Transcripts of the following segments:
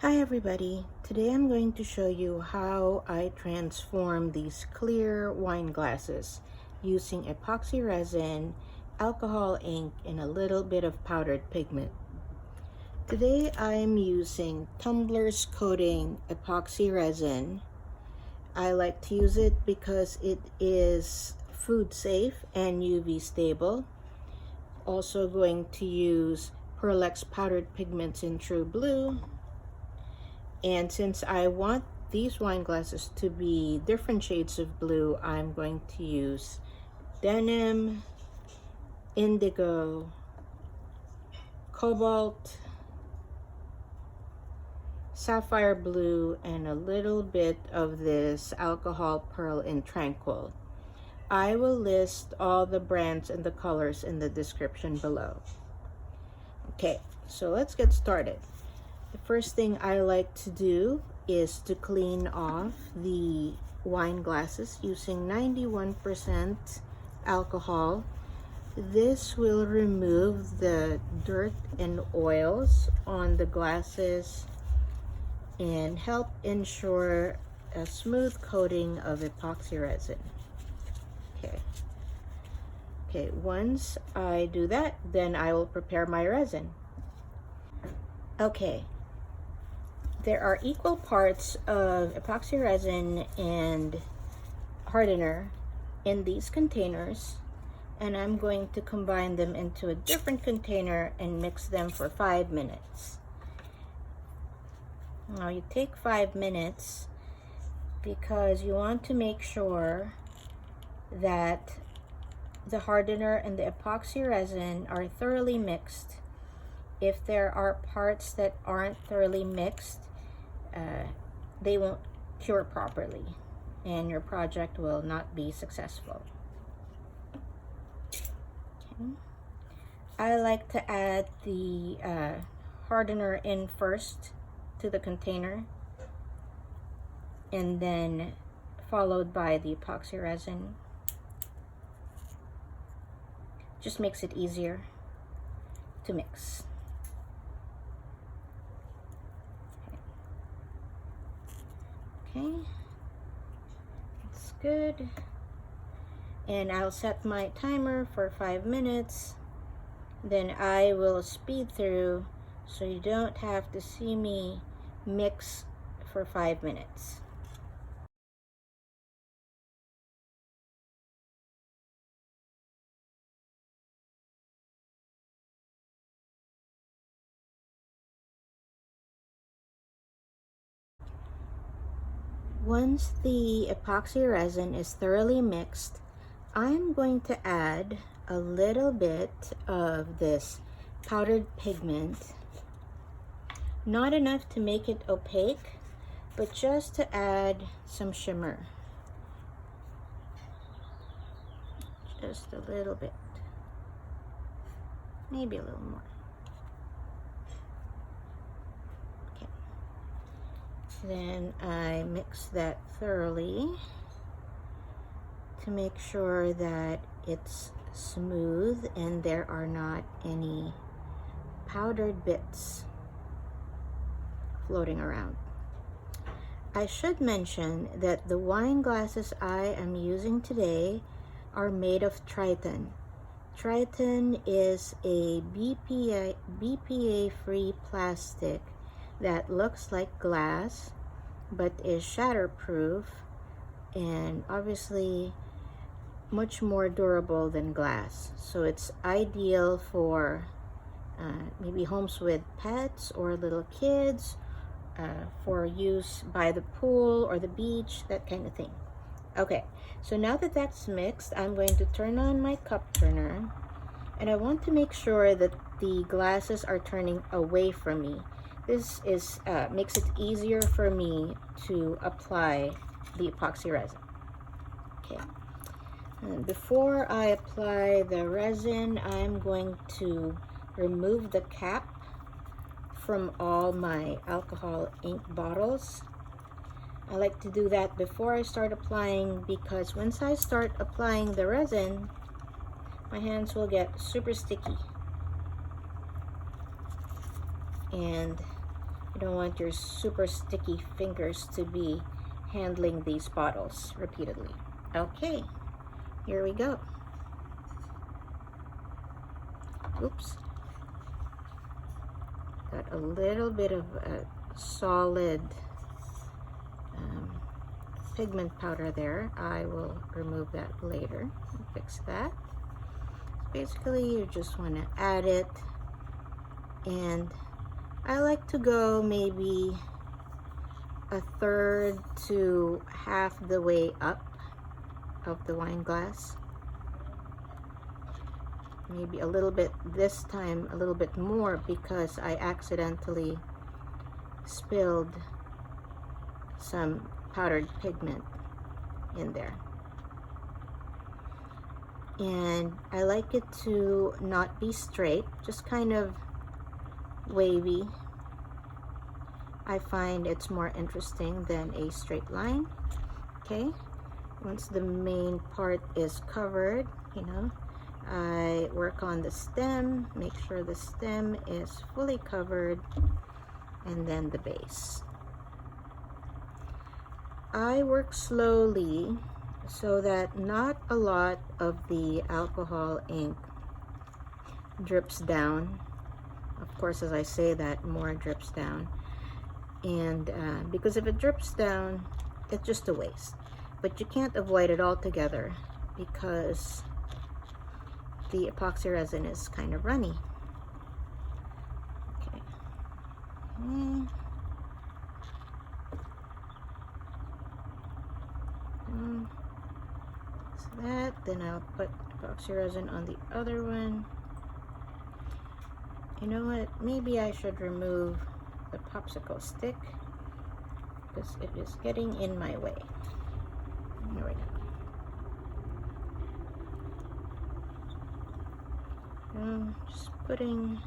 Hi everybody, today I'm going to show you how I transform these clear wine glasses using epoxy resin, alcohol ink, and a little bit of powdered pigment. Today I'm using Tumblers coating epoxy resin. I like to use it because it is food safe and UV stable. Also going to use PearlEx powdered pigments in True Blue. And since I want these wine glasses to be different shades of blue, I'm going to use Denim, Indigo, Cobalt, Sapphire Blue, and a little bit of this alcohol pearl in Tranquil. I will list all the brands and the colors in the description below. Okay, so let's get started. The first thing I like to do is to clean off the wine glasses using 91% alcohol. This will remove the dirt and oils on the glasses and help ensure a smooth coating of epoxy resin. Okay, once I do that, then I will prepare my resin. Okay, there are equal parts of epoxy resin and hardener in these containers, and I'm going to combine them into a different container and mix them for 5 minutes. Now you take 5 minutes because you want to make sure that the hardener and the epoxy resin are thoroughly mixed. If there are parts that aren't thoroughly mixed, they won't cure properly and your project will not be successful. Okay. I like to add the hardener in first to the container and then followed by the epoxy resin. Just makes it easier to mix. Okay, that's good. And I'll set my timer for 5 minutes. Then I will speed through so you don't have to see me mix for 5 minutes. Once the epoxy resin is thoroughly mixed, I'm going to add a little bit of this powdered pigment. Not enough to make it opaque, but just to add some shimmer. Just a little bit. Maybe a little more. Okay. Then I mix that thoroughly to make sure that it's smooth and there are not any powdered bits floating around. I should mention that the wine glasses I am using today are made of Tritan. Tritan is a BPA-free plastic that looks like glass but is shatterproof and obviously much more durable than glass. So it's ideal for maybe homes with pets or little kids, for use by the pool or the beach, that kind of thing. Okay, so now that that's mixed, I'm going to turn on my cup turner, and I want to make sure that the glasses are turning away from me. This is makes it easier for me to apply the epoxy resin. Okay, and before I apply the resin, I'm going to remove the cap from all my alcohol ink bottles. I like to do that before I start applying because once I start applying the resin, my hands will get super sticky and You don't want your super sticky fingers to be handling these bottles repeatedly. Okay, here we go. Oops. Got a little bit of a solid pigment powder there. I will remove that later and fix that. Basically, you just want to add it, and I like to go maybe a third to half the way up of the wine glass. Maybe a little bit this time, a little bit more, because I accidentally spilled some powdered pigment in there. And I like it to not be straight, just kind of wavy. I find it's more interesting than a straight line. Okay, once the main part is covered, you know, I work on the stem, make sure the stem is fully covered, and then the base. I work slowly so that not a lot of the alcohol ink drips down. Of course, as I say that, more drips down. And because if it drips down, it's just a waste. But you can't avoid it altogether because the epoxy resin is kind of runny. Okay. So that, then I'll put epoxy resin on the other one. You know what? Maybe I should remove the popsicle stick because it is getting in my way. There we go. Just putting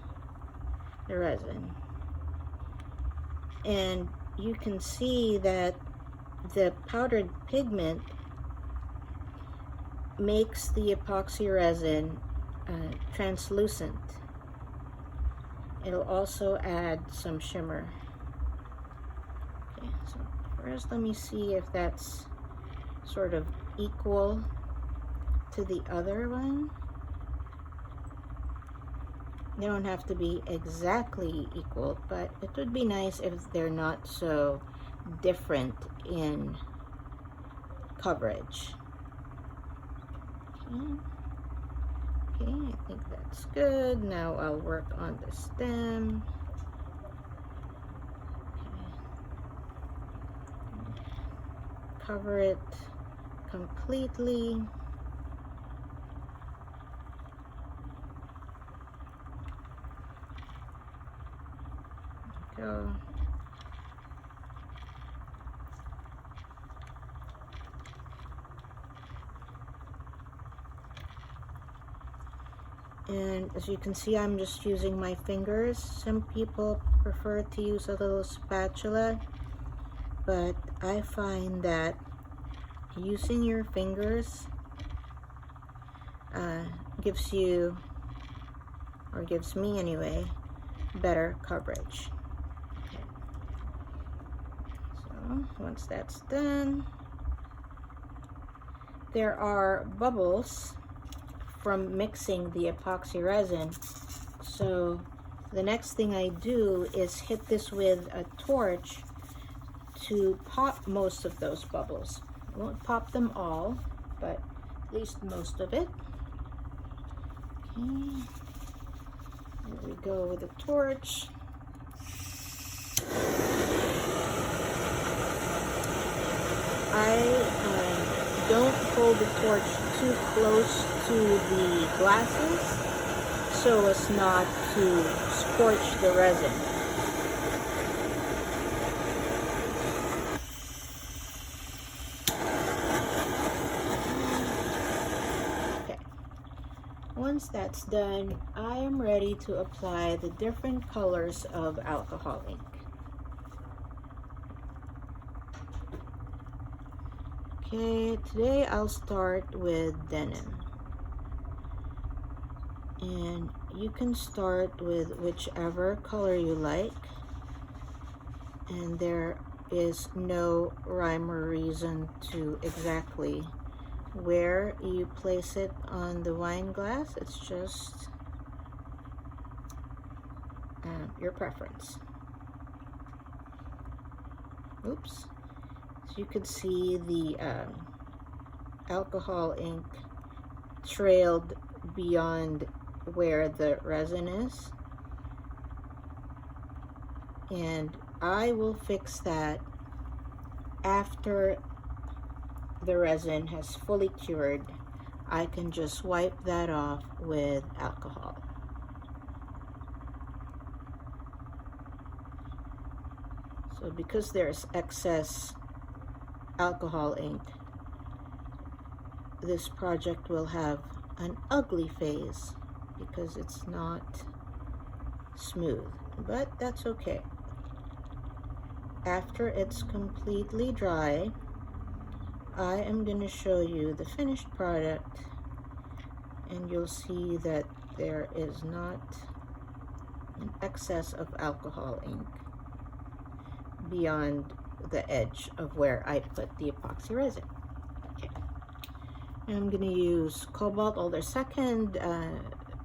the resin, and you can see that the powdered pigment makes the epoxy resin translucent. It'll also add some shimmer. Okay, so first let me see if that's sort of equal to the other one. They don't have to be exactly equal, but it would be nice if they're not so different in coverage. Okay, I think that's good. Now I'll work on the stem. Okay. Cover it completely. Go. And as you can see, I'm just using my fingers. Some people prefer to use a little spatula, but I find that using your fingers gives you, or gives me anyway, better coverage. Okay. So once that's done, there are bubbles from mixing the epoxy resin, so the next thing I do is hit this with a torch to pop most of those bubbles. I won't pop them all, but at least most of it. Okay, here we go with the torch. I don't hold the torch too close to the glasses so as not to scorch the resin. Okay, once that's done, I am ready to apply the different colors of alcohol ink. Okay, today I'll start with Denim. And you can start with whichever color you like. and there is no rhyme or reason to exactly where you place it on the wine glass. It's just your preference. Oops. So you could see the alcohol ink trailed beyond where the resin is, and I will fix that after the resin has fully cured. I can just wipe that off with alcohol. So because there's excess alcohol ink, this project will have an ugly phase because it's not smooth, but that's okay. After it's completely dry, I am going to show you the finished product, and you'll see that there is not an excess of alcohol ink beyond the edge of where I put the epoxy resin. Okay. I'm going to use Cobalt. The second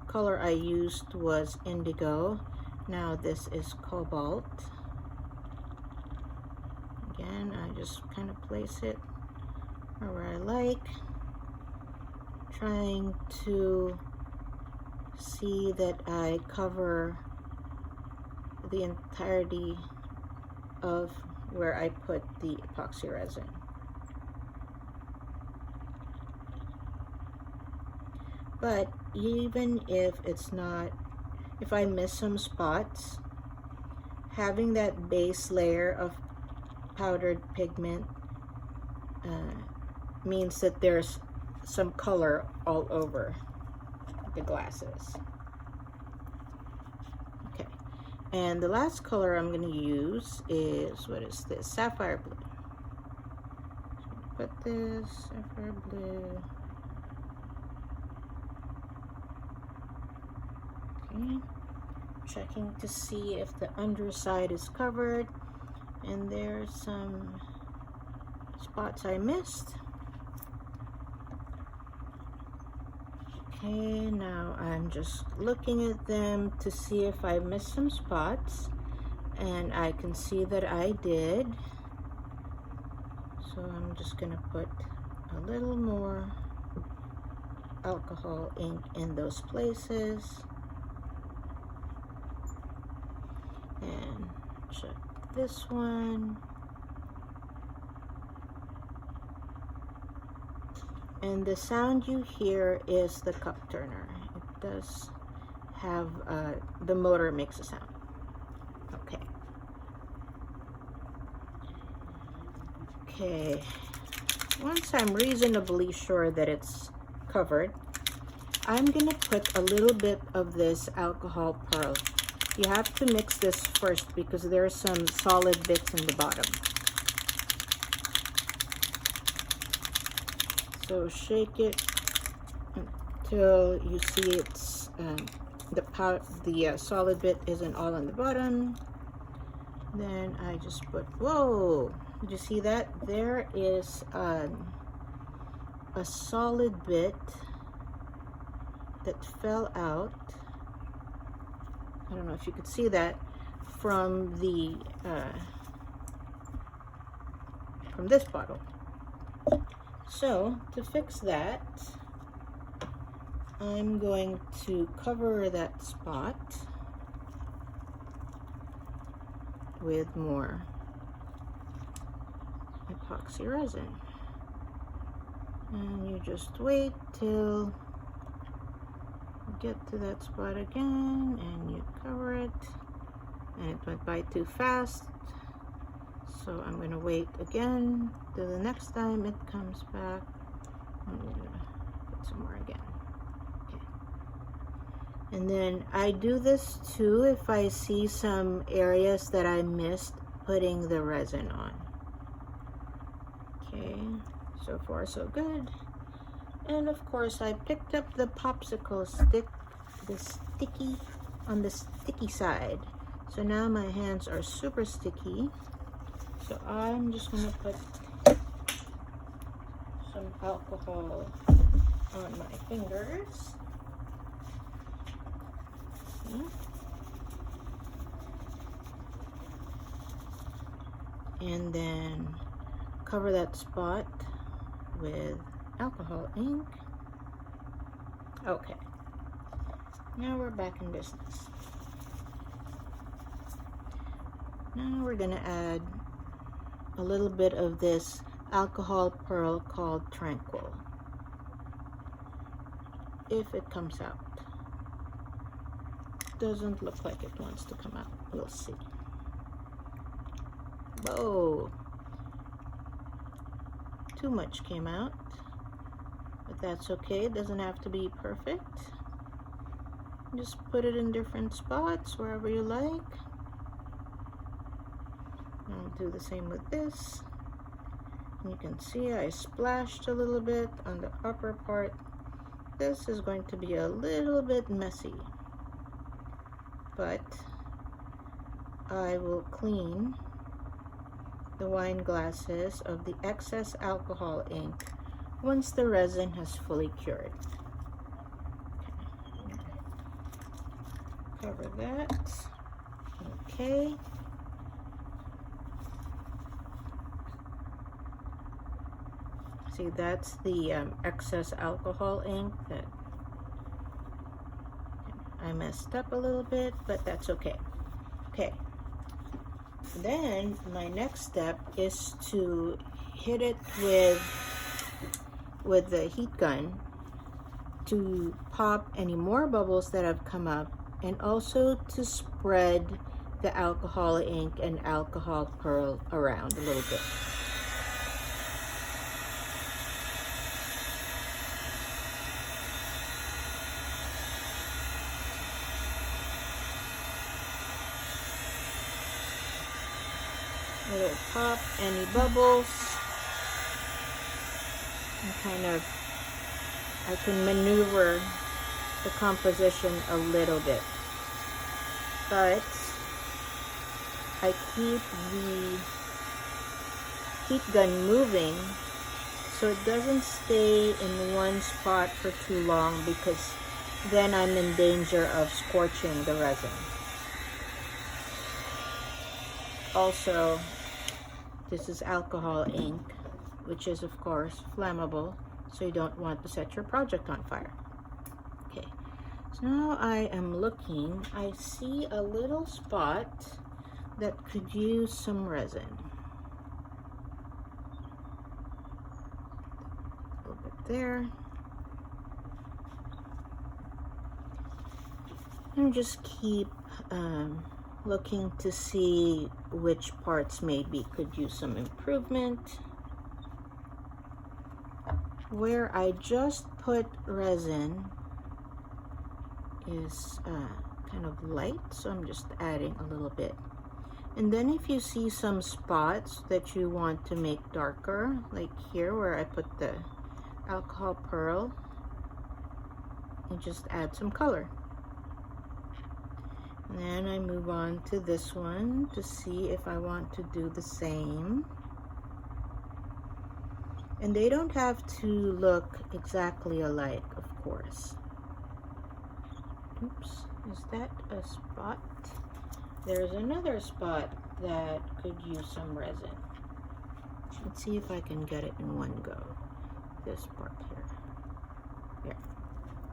color I used was Indigo. Now this is Cobalt. Again, I just kind of place it where I like, trying to see that I cover the entirety of where I put the epoxy resin. But even if it's not, if I miss some spots, having that base layer of powdered pigment means that there's some color all over the glasses. Okay, and the last color I'm going to use is, what is this? Sapphire blue. Put this sapphire blue. Okay, checking to see if the underside is covered, and there's some spots I missed. Okay, now I'm just looking at them to see if I missed some spots, and I can see that I did. So I'm just gonna put a little more alcohol ink in those places, and check this one. And the sound you hear is the cup turner. It does have, the motor makes a sound. Okay. Okay. Once I'm reasonably sure that it's covered, I'm gonna put a little bit of this alcohol pearl. You have to mix this first because there are some solid bits in the bottom. So shake it until you see it's the solid bit isn't all on the bottom. Then I just put, whoa, did you see that? There is a solid bit that fell out. I don't know if you could see that from the from this bottle. So to fix that, I'm going to cover that spot with more epoxy resin, and you just wait till you get to that spot again and you cover it. And it went by too fast, so I'm going to wait again till the next time it comes back. I'm going to put some more again. Okay. And then I do this too if I see some areas that I missed putting the resin on. Okay, so far so good. And of course I picked up the popsicle stick, the sticky, on the sticky side. So now my hands are super sticky. So I'm just going to put some alcohol on my fingers. And then cover that spot with alcohol ink. Okay, now we're back in business. Now we're gonna add a little bit of this alcohol pearl called Tranquil, if it comes out. Doesn't look like it wants to come out. We'll see. Whoa, too much came out, but that's okay. It doesn't have to be perfect. Just put it in different spots wherever you like. I'll do the same with this. You can see I splashed a little bit on the upper part. This is going to be a little bit messy, but I will clean the wine glasses of the excess alcohol ink once the resin has fully cured. Cover that. Okay. See, that's the excess alcohol ink that I messed up a little bit, but that's okay. Okay. Then my next step is to hit it with the heat gun to pop any more bubbles that have come up, and also to spread the alcohol ink and alcohol pearl around a little bit. It'll pop any bubbles, and kind of, I can maneuver the composition a little bit, but I keep the heat gun moving so it doesn't stay in one spot for too long, because then I'm in danger of scorching the resin. Also, this is alcohol ink, which is of course flammable, so you don't want to set your project on fire. Okay, so now I am looking. I see a little spot that could use some resin. A little bit there. And just keep looking to see which parts maybe could use some improvement. Where I just put resin is kind of light, so I'm just adding a little bit. And then if you see some spots that you want to make darker, like here where I put the alcohol pearl, you just add some color. And then I move on to this one to see if I want to do the same. And they don't have to look exactly alike, of course. Oops, is that a spot? There's another spot that could use some resin. Let's see if I can get it in one go. This part here. Yeah.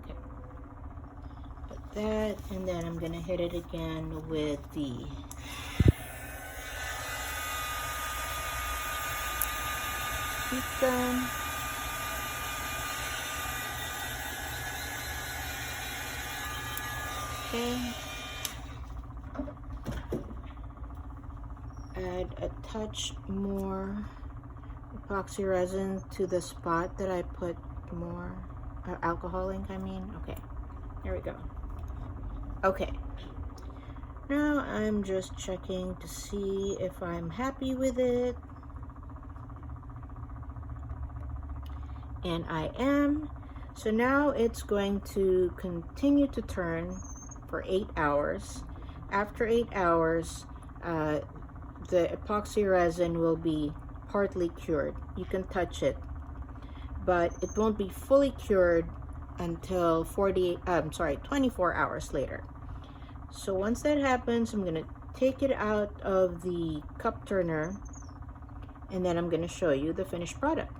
Okay. Put that, and then I'm gonna hit it again with the heat gun. Okay. Add a touch more epoxy resin to the spot that I put more alcohol ink, I mean. Okay, there we go. Okay, now I'm just checking to see if I'm happy with it, and I am. So now it's going to continue to turn for 8 hours. After 8 hours, the epoxy resin will be partly cured. You can touch it, but it won't be fully cured until 24 hours later. So once that happens, I'm gonna take it out of the cup turner, and then I'm gonna show you the finished product.